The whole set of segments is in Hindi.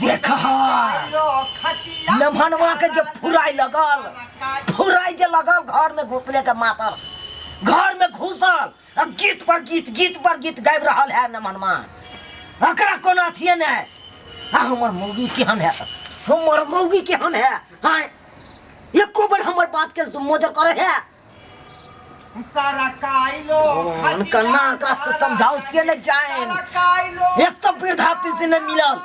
देखा नमहनवा के जब फुराई लगल घर में घुसले के मातर घर में घुसल गीत पर गीत गाबि रहल है नमहनवा अकरा कोना अथिए ने हमर मौगी केहन है हाँ एको बार हमर बात के मोजर करे है सारा काइलो कन्ना एकरा से समझाओ से न जाए एक तो वृद्धा पेंशन न मिलल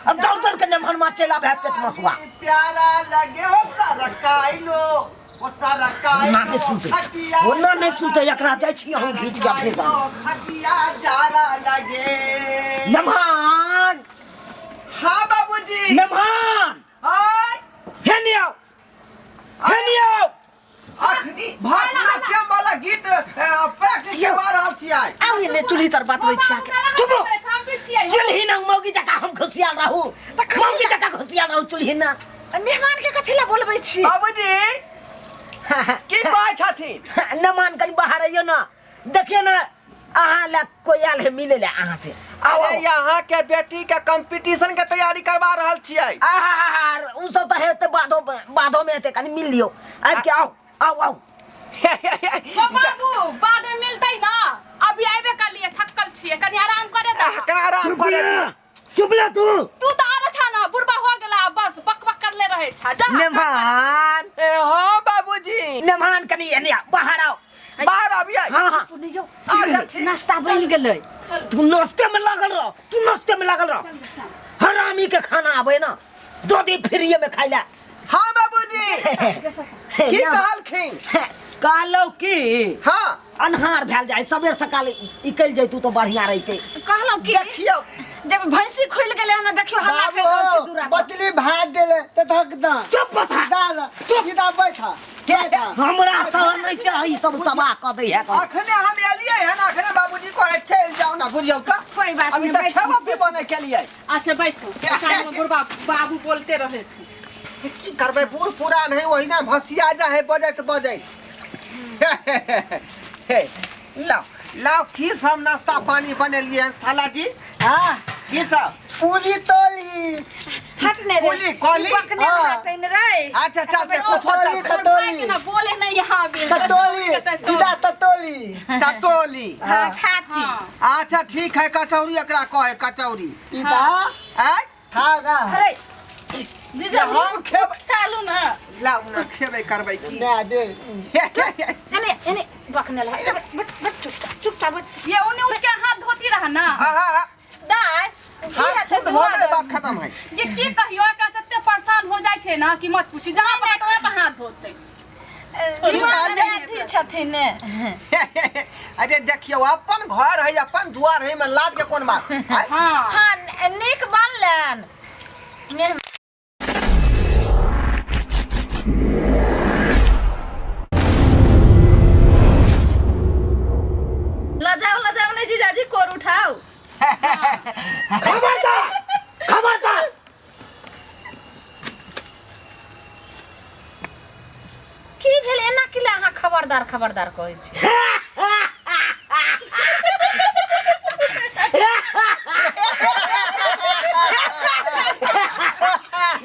अब दौड़ के नमहनवा चला भे पेट मसुआ प्यारा लगे हो सारा काइलो वो सारा काइलो ना नहीं सुनते एकरा जाय छी हम घीच के अपने साथ खटिया जारा लगे नमहन हां बाबूजी नमहन हाय हेनियो अखनी भारतनाट्यम वाला गीत प्रैक्टिस के बार रहल छियै आउ ले चुली तर बतबै छियै चुप चुलही न मौगी जका हम खुशियाल रहू मौगी जका खुशियाल रहू चुलही न मेहमान के कथि ला बोलबै छी बाबूजी की कहै छथिन नमहन कनी बाहर आइयो न देखियो न अहाँ ला कोई आल है मिले ले अहाँ से अरे यहाँ के बेटी के कंपटीशन के तैयारी करवा रहल छियै उ सब त हेते बाधो में हेते कनी मिल लियो आब के आओ बाबू बाद में मिलतै ना अभी आइबे कर लिए थकल छिए कनी आराम करे दे आराम करे चुप ले तू तो आरे छ ना बुढ़बा हो गेला बस बकबक करले रहे छ जा नमहन हां बाबूजी नमहन कनी एने बाहर आओ बाहर आबिए हां नाश्ता बन गेलै तू नाश्ते में लागल रह हरामी के खाना आबे ना 2 दिन फ्रीए में खाइला हां बाबूजी की कहलखिन कहलो की हां अन्हार भेल जाय सबेर सकाल निकल जैतू तो बढ़िया रहते कहलो की देखियो जब भैंसी खोल गेले ना देखियो हल्ला कर रहल छै दूरा बतली भाग गेले त धक दा चुप बता चुप इदा बैठा हमरा तो नहीं ते ई सब तबाह क दे है अखने हम एलिए है ना अखने बाबूजी को चल जाओ ना बुझियो का कोई बात अभी नहीं तक खेबो पीबो नहीं के लिए अच्छा बैठो साइड में बुढ़बा बाबू बोलते रहे छै की करबे बूढ़ पुरान है वही ना भसिया जा है बजत लाओ की सब नाश्ता पानी बनेलिए हैं साला जी हां की सब पुली तोली हटने रे पुली कोली पकने रहते न रे अच्छा चलते कुछ कटोली कटोली ना बोले नहीं यहां भी कटोली सीधा ततोली कटोली हां खाती अच्छा ठीक है कचौरी एकरा कहे कचौरी इदा हैं खागा अरे दीजिए हम खेब खालू ना लाओ ना खेबे करबै की ना दे एने बकने ला चुप ये उन्हें उसके हाथ धोती रहा ना हां दाय हाथ खुद हो गए बात खत्म है ये की कहियो एकरा सत्ते परेशान हो जाय छै ना कि मत पूछी जहां पर तो पे हाथ धोते छथिन अरे देखियो अपन घर है अपन दुआर है में लाज के कोन बात हां नीक बनलन लजाओ नहीं जीजाजी कोर उठाओ खबरदार की भेल एना कि अहाँ खबरदार कहै छी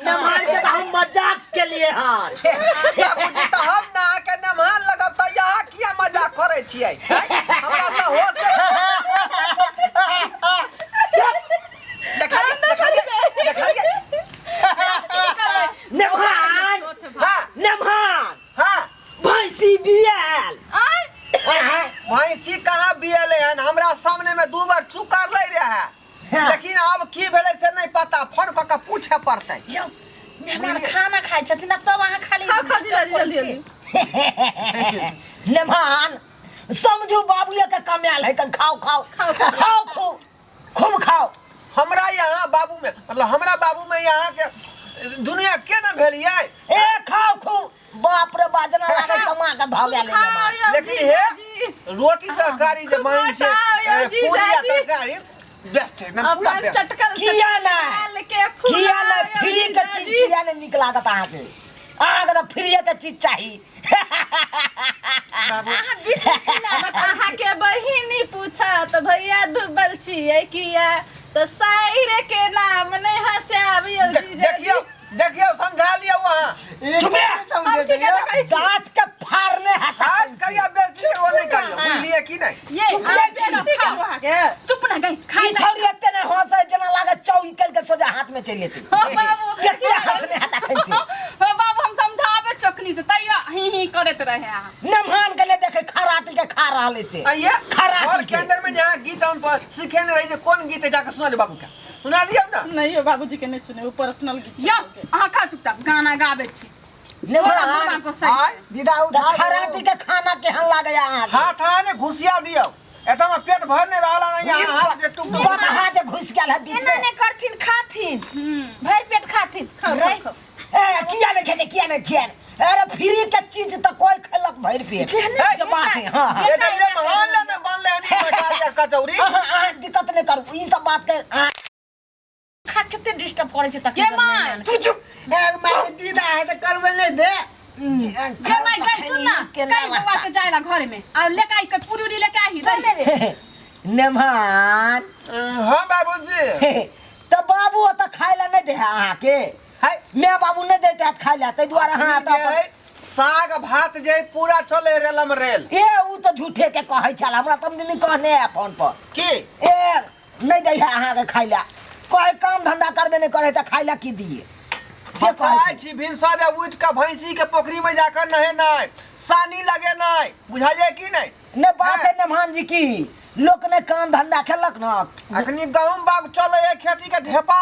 नमहन के हम मजाक के लिए हां बाबूजी तो हम ना के नमहन लगब त यहाँ किया मजाक करे छियै हमरा त होश देखा नमहन हां भैंसी बियाल भैंसी कहाँ बियले हन हमरा सामने में 2 बार चुकर ले रहा है लेकिन अब की भेले से नहीं पता फोन क के पूछे पड़ते मेहमान खाना खाइ छथिन अब तब अहाँ खाली जल्दी नमहन समझो बाबूया के कमाल है कन खाओ खूब खाओ हमरा यहाँ बाबू में मतलब हमरा बाबू में यहाँ के दुनिया के ना भेलिए ए खाओ खूब बाप रे बाजना लागे कमा के ध गेले नमहन लेकिन हे रोटी तरकारी जे बन छै पूरी या तरकारी बेस्ट है ना पूरा बेस्ट किया ना फ्री के चीज किया ने निकला त अहाँ के तो फ्री के चीज चाहिए अहाँ के बहिनी पूछा तो भैया दुबल छिए किया तो शायरे के नाम ने हंसाबियो देखियो देखियो समझा लिया वहाँ चुप रह। दांत के फाड़ने हाथ हाथ करिया बेइज्जती के वो नहीं करियो बुझलिए कि नहीं ये चुप रह। वहाँ के चुप ना गई खा ई थोड़ी एते ने हंसे जना लागे चौकी कल के सोजा हाथ में चली लेती बाबू कितना हंसने हाथ खैसे हो बाबू हम समझावे चोकनी से तैयो ही करत रहे आ नमहान के ले देखे खराटी के खा रहले से ये खराटी और के के अंदर में जहाँ गीत हम पर सीखे नहीं रही कौन गीत है जाकर सुना दे बाबू का सुना दिया ना नहीं हो बाबूजी के नहीं सुने वो पर्सनल गीत या अहाँ खा चुपचाप गाना गावे छी नमहान को साइड दीदा उठा खराटी के खाना केहन लागे यहाँ हाथ आने घुसिया दियो एतना पेट भरने रहला नहीं यहाँ हाथ जे टुक बस हाथ घुस गेल है बीच में करथिन खाथिन भर पेट खाथिन ए किया ने खेते किया ने खेन अरे फ्री के चीज तो कोई खेलक भर पेट जो बात है हां हां ये तो ये महान ले ने बन ले नहीं सरकार कचौरी दिक्कत नहीं करू ई सब बात के खा केते डिस्टर्ब करे छै तक के मां तू चुप मैं दीदा है तो करवे नहीं दे के मां गई सुन ना कई बउआ के जायला घर में आ लेके आई के पूरी लेके आई रे नमहान हां बाबूजी तो बाबू तो खाए ला नहीं दे अहाँ के है मैं बाबू नहीं देते हाथ खाए ला ते द्वारा हां तो साग भात जे पूरा चले रेलम रेल ए उ तो झूठे के कहै छल हमरा तुम नहीं कहने है फोन पर की ए नहीं दे है अहाँ के खाए ला कोई काम धंधा करबे नहीं करे तो खाए ला की दिए से बताए छी भिनसर उठ के भैंसी के पोखरी में जाकर नहे नहीं सानी लगे नहीं बुझाइए कि नहीं ने बात है नमहान जी की लोग ने काम धंधा खेलक ना अखनी गहूम बाग चले है खेती के ढेपा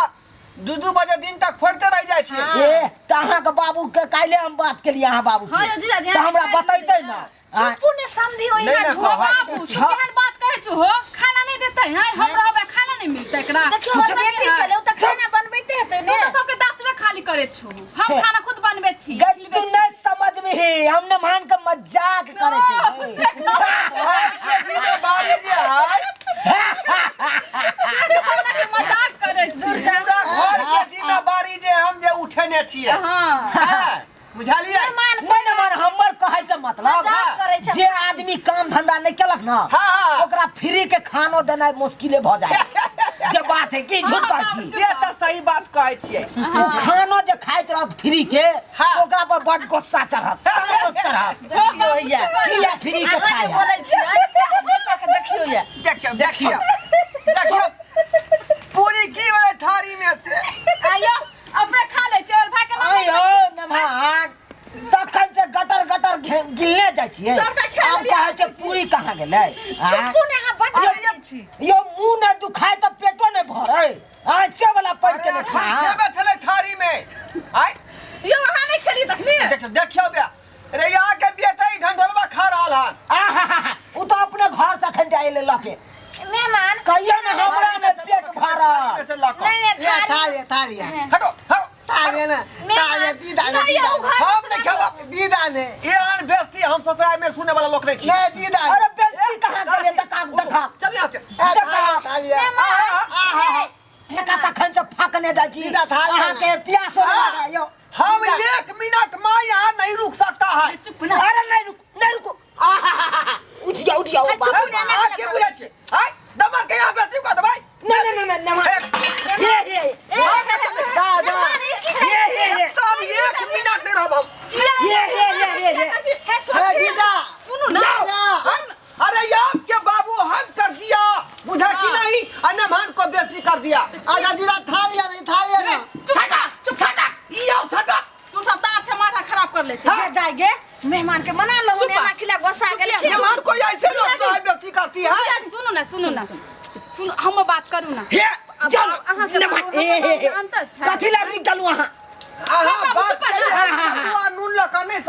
2-2 बजे दिन तक फोड़ते रह जाए छी ए त अहाँ के बाबू के काले हम बात के लिए अहाँ बाबू से हाँ, यो जीजा जी, तो हमरा बतैते ना चुप्पू ने समझी हो नहीं ना हो बाबू तू केहन बात करे छु हो खाना नहीं देते हैं हम रहबे खाना नहीं मिलते एकरा देखियो ओ बेटी छले ओ त खाना बनबैते हेतै तू ने तो सबके दांतवे खाली करे छु हम खाना खुद बनबे छी गई तू नहीं समझ में है हमने मान के मजाक करे छे बारी जे है मजाक करे छी पूरा घर के जिम्मेवारी जे हम जे उठेने छियै हां बुझलिए मन मन हमर कहै के मतलब मजाक करे छै। जे आदमी काम धंधा नहीं केलक ना हाँ। ओकरा फ्री के खानो देना मुश्किले भ जाए जे बात है की झूठ कहै छी से त सही बात कहै छियै उ खानो जे खाइत रहत फ्री के हाँ। ओकरा पर बड गुस्सा चढ़त चढ़त देखियो या किया फ्री के अहाँ खाया जे बोलै छी बेटा के देखियो या देखियो देखियो देखियो पूरी की वाले थारी में से आयो अपने खा ले चल भाई के आयो नमहान तखन से गटर गटर गिलने जाइ छियै आब कहै छै पूरी कहाँ गेलै चुप्पू ने अहाँ बड अरे बोलै छी यो मुंह ने दुखाय त पेटो ने भरै ऐसे वाला पैर के अरे खा छेबे छले थारी में आय यो वहाँ नहीं खेली तखनी देखियो देखियो बे रे यहाँ के बेटा ही ढंढोलवा खा रहल हन आहा उ तो अपने घर से खंडे आइले लके मेहमान कहियो ने हमरा में पेट भरा में से लका नहीं नहीं ये थाली थाली है हटो हटो थाली ना थाली दीदा ने हम नहीं खावा दीदा ने ये अन बेइज्जती हम सोसाइटी में सुने वाला लोग नहीं छी नहीं दीदा अरे बेइज्जती कहाँ करे देखा चल यहाँ से थाली है देखा तखन से फकने जाइ छी सीधा थाली अहाँ के प्यासो लगा यो हम 1 मिनट में यहाँ नहीं रुक सकता है चुप ना अरे नहीं रुको आहा उठ जाओ के बुझे छी आय दमर के यहाँ बेइज्जती को भाई नहीं ये दादा ये तब 1 मिनट नहीं रहब हम ये दीदा सुनो ना अरे ये आपके बाबू हद कर दिया बुझा कि नहीं अनमान को बेइज्जती कर दिया आजा दीदा थाली है नहीं थाली है ना चुप सटा ये सदा तू सब ता अच्छा माथा खराब कर ले ये जाएगे मेहमान के मना लो चुप ने ना खिला गोसा गेल मेहमान को ऐसे लोग तो है बेइज्जती करती है सुनो ना सुनो हम बात करू ना हे चल अहाँ के अंतर छै कथी ला निकलू अहाँ आहा बात कर नून लका नहीं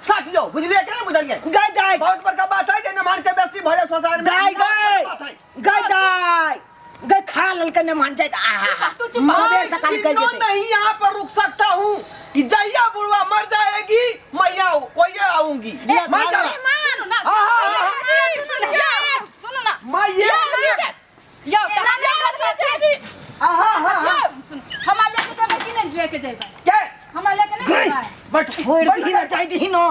साथ जाओ बुझलिए कि नहीं बुझलिए गाय बहुत बड़का बात है जे मेहमान के बेइज्जती भले सोसाइटी में गाय खा ललके न मान जाए आहा तू चुप सबेर से काल कर देते नहीं यहाँ पर रुक सकता हूँ कि जैया बुढ़वा मर जाएगी मैं वही आऊंगी मैं जा सुनो ना सुनो ना मैं ये हमारे लेके जाबे कि नहीं लेके जाबे क्या हमारे लेके नहीं जाबे बट फोड़ दी ना जाई दी नो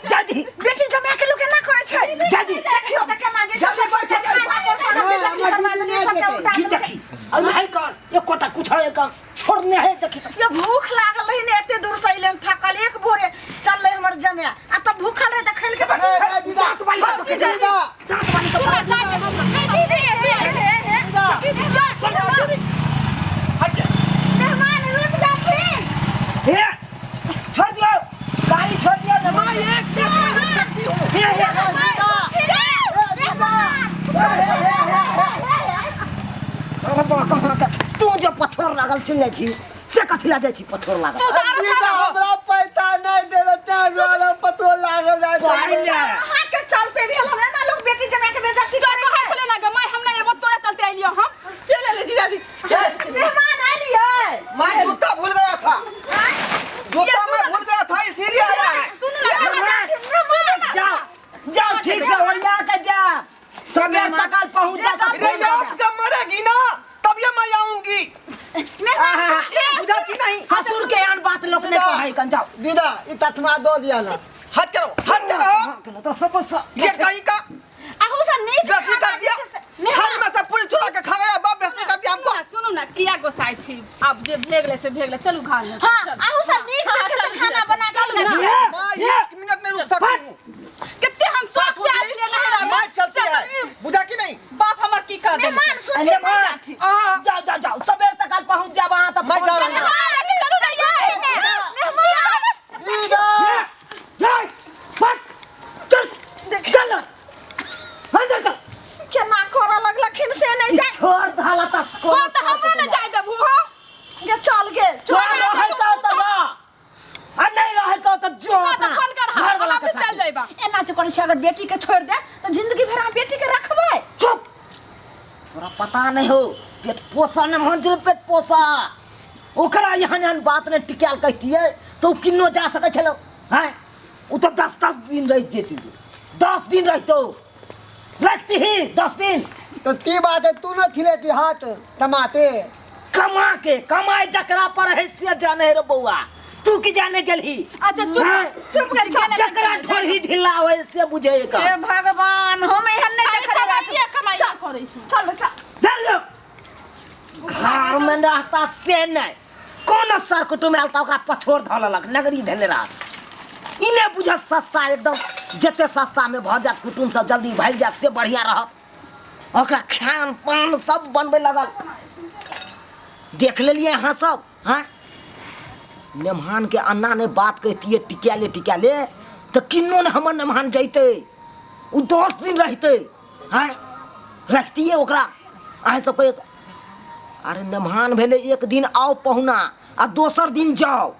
जादी बेटी जमा के लोग ना करे छै जादी देखियो त केना जे सब खाना पर सारा बेटी करवा देने सब उठा देखी अब नहीं कौन कोटा कुछ है का छोड़ने है देखी तो ये भूख लागल रही ने एते दूर से अइले हम थकल एक भोरे चल हमर जमे आ त भूखल रहे त खेल के तो दीदा दांत वाली तो के दीदा दांत वाली तो सुना जाके हम मेहमान रुक जा प्लीज हे छोड़ दियो गाड़ी छोड़ दियो ना मैं एक मिनट करती हूँ हे तू जो पत्थर लागल चिन्ने छी से कथि ला जाय छी पत्थर लागल दीदा हमरा पैसा नहीं देले त्या वाला पतो लागल जाय साइले हाथ के चलते भी हम ना लोग बेटी जमा के बेइज्जती तो करे कहां चले ना गे मैं हम ना ये तोरा चलते आइलियो हम चले ले जीजाजी मेहमान आइली है मैं जूता भूल गया था जूता मैं भूल गया था इसीलिए आया है सुन ना जाओ जाओ ठीक से होलिया के जा सवेर सकाल पहुंच जा अरे आप जब मरेगी ना तब ये मैं आऊंगी बुझा कि नहीं ससुर के आन बात लोग ने कहे कन जाओ दीदा ई तस्मा दो दिया ना हट करो तो सब ये कहीं का आहू से नहीं बेइज्जती कर दिया हर में से पूरी चुरा के खा गया बाप बेइज्जती कर दिया हमको सुनो ना किया गोसाई छी अब जे भेगले से भेगले चलू घर में हां आहू से नहीं देखे से खाना बना के चलू ना मैं एक मिनट नहीं रुक सकती हूँ कितने हम शौक से आज ले नहीं रहा मैं चलती है बुझा कि नहीं बाप हमर की कर दे मेहमान सुन अरे मां जाओ जाओ जाओ सवेर सकाल पहुंच जा वहां तक मैं जा रहा हूं चलू ना यार दीदा चल अंदर चल केना करे लगलखिन से नहीं जाए छोड़ धाला तक वो तो हमरा ना जाय देबू हो ये चल गेल छोड़ रहे तो ना आ नहीं रहे तो जो वो तो फोन कर घर वाला हम के चल साथ जाइबा एना जो करे अगर बेटी के छोड़ दे तो जिंदगी भर हम बेटी के रखबे चुप तोरा पता नहीं हो पेट पोसा न मंजिल पेट पोसा ओकरा यहाँ बात ने टिकाल कहती है तो किन्नो जा सके छलो हैं उ तो 10 दिन रह जेती 10 दिन रहतो रखती ही 10 दिन तो ती बात है तू न खिलेती हाथ टमाटे कमाए जकरा पर हैसियत जाने रे बउआ तू की जाने गेलही अच्छा चुप जकरा ढोर ही ढिला होए से बुझे का हे भगवान हम एहन नहीं देखले कमाई करे छी चल चल घर में रहता से नहीं कौन सर कुटुम आलता ओकरा पछोड़ धललक नगरी धले रहा इने बुझत सस्ता एकदम जते सस्ता में भ जात कुटुम सब जल्दी भाग जात से बढ़िया रहत ओकरा खान पान सब बनबे लगल देख लेलिए यहाँ सब हाँ मेहमान के अन्ना ने बात कहती है टिका ले तो किन्नो ने हमर मेहमान जैते उ 10 दिन रहते हाँ रखती है ओकरा आए सब कहे अरे मेहमान भेले एक दिन आओ पहुना आ दोसर दिन जाओ